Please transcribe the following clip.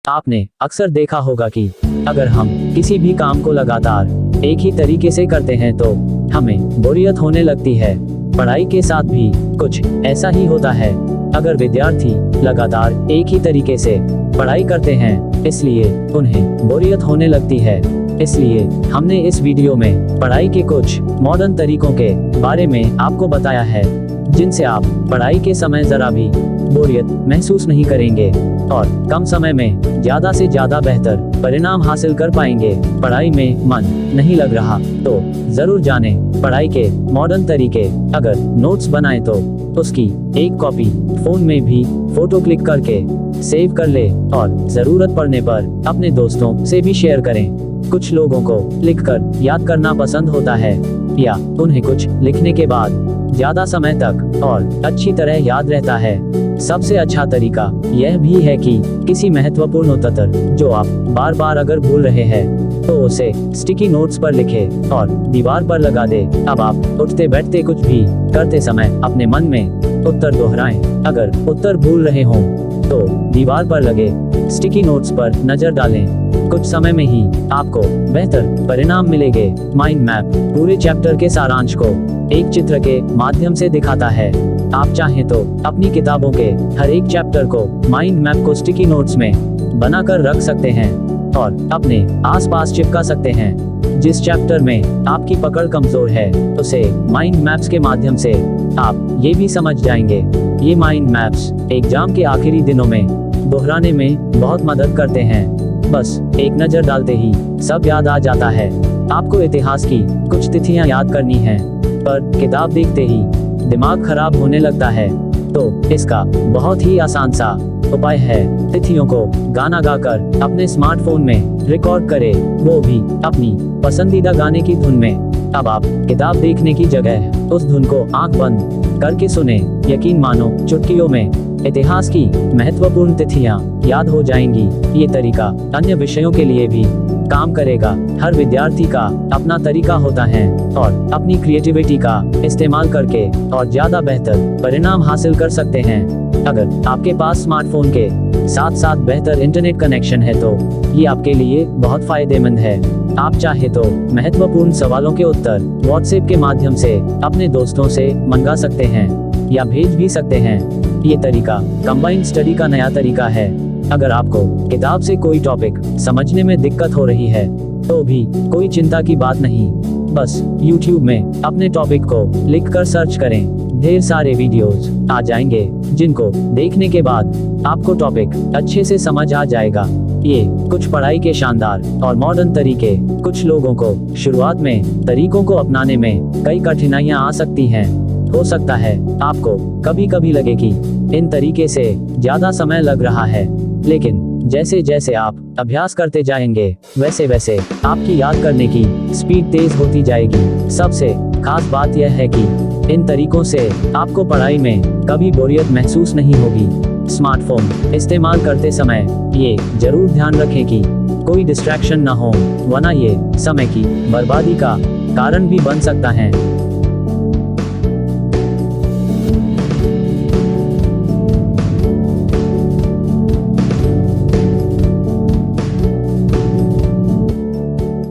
आपने अक्सर देखा होगा कि अगर हम किसी भी काम को लगातार एक ही तरीके से करते हैं तो हमें बोरियत होने लगती है। पढ़ाई के साथ भी कुछ ऐसा ही होता है। अगर विद्यार्थी लगातार एक ही तरीके से पढ़ाई करते हैं इसलिए उन्हें बोरियत होने लगती है। इसलिए हमने इस वीडियो में पढ़ाई के कुछ मॉडर्न तरीकों के बारे में आपको बताया है जिनसे आप पढ़ाई के समय जरा भी बोरियत महसूस नहीं करेंगे और कम समय में ज्यादा से ज्यादा बेहतर परिणाम हासिल कर पाएंगे। पढ़ाई में मन नहीं लग रहा तो जरूर जानें पढ़ाई के मॉडर्न तरीके। अगर नोट्स बनाएं तो उसकी एक कॉपी फोन में भी फोटो क्लिक करके सेव कर ले और जरूरत पड़ने पर अपने दोस्तों से भी शेयर करें। कुछ लोगों को लिखकर याद करना पसंद होता है या उन्हें कुछ लिखने के बाद ज्यादा समय तक और अच्छी तरह याद रहता है। सबसे अच्छा तरीका यह भी है कि किसी महत्वपूर्ण तथ्य जो आप बार बार अगर भूल रहे हैं तो उसे स्टिकी नोट्स पर लिखे और दीवार पर लगा दे। अब आप उठते बैठते कुछ भी करते समय अपने मन में उत्तर दोहराएं। अगर उत्तर भूल रहे हों तो दीवार पर लगे स्टिकी नोट्स पर नजर डालें। कुछ समय में ही आपको बेहतर परिणाम मिलेंगे। माइंड मैप पूरे चैप्टर के सारांश को एक चित्र के माध्यम से दिखाता है। आप चाहें तो अपनी किताबों के हर एक चैप्टर को माइंड मैप को स्टिकी नोट्स में बनाकर रख सकते हैं और अपने आसपास चिपका सकते हैं। जिस चैप्टर में आपकी पकड़ कमजोर है उसे माइंड मैप्स के माध्यम से आप ये भी समझ जाएंगे। ये माइंड मैप्स एग्जाम के आखिरी दिनों में दोहराने में बहुत मदद करते हैं। बस एक नजर डालते ही सब याद आ जाता है। आपको इतिहास की कुछ तिथियां याद करनी हैं पर किताब देखते ही दिमाग खराब होने लगता है तो इसका बहुत ही आसान सा उपाय है तिथियों को गाना गाकर अपने स्मार्टफोन में रिकॉर्ड करें, वो भी अपनी पसंदीदा गाने की धुन में। अब आप किताब देखने की जगह उस धुन को आंख बंद करके सुने। यकीन मानो चुटकियों में इतिहास की महत्वपूर्ण तिथियां याद हो जाएंगी। ये तरीका अन्य विषयों के लिए भी काम करेगा। हर विद्यार्थी का अपना तरीका होता है और अपनी क्रिएटिविटी का इस्तेमाल करके और ज्यादा बेहतर परिणाम हासिल कर सकते हैं। अगर आपके पास स्मार्टफोन के साथ साथ बेहतर इंटरनेट कनेक्शन है तो ये आपके लिए बहुत फायदेमंद है। आप चाहे तो महत्वपूर्ण सवालों के उत्तर व्हाट्सएप के माध्यम से अपने दोस्तों से मंगा सकते हैं या भेज भी सकते हैं। ये तरीका कंबाइंड स्टडी का नया तरीका है। अगर आपको किताब से कोई टॉपिक समझने में दिक्कत हो रही है तो भी कोई चिंता की बात नहीं। बस YouTube में अपने टॉपिक को लिखकर सर्च करें। ढेर सारे वीडियोस आ जाएंगे जिनको देखने के बाद आपको टॉपिक अच्छे से समझ आ जाएगा। ये कुछ पढ़ाई के शानदार और मॉडर्न तरीके। कुछ लोगों को शुरुआत में तरीकों को अपनाने में कई कठिनाइयां आ सकती हैं। हो सकता है आपको कभी कभी लगे कि इन तरीके से ज्यादा समय लग रहा है, लेकिन जैसे जैसे आप अभ्यास करते जाएंगे वैसे वैसे आपकी याद करने की स्पीड तेज होती जाएगी। सबसे खास बात यह है कि इन तरीकों से आपको पढ़ाई में कभी बोरियत महसूस नहीं होगी। स्मार्टफोन इस्तेमाल करते समय ये जरूर ध्यान रखें कि कोई डिस्ट्रैक्शन न हो, वरना ये समय की बर्बादी का कारण भी बन सकता है।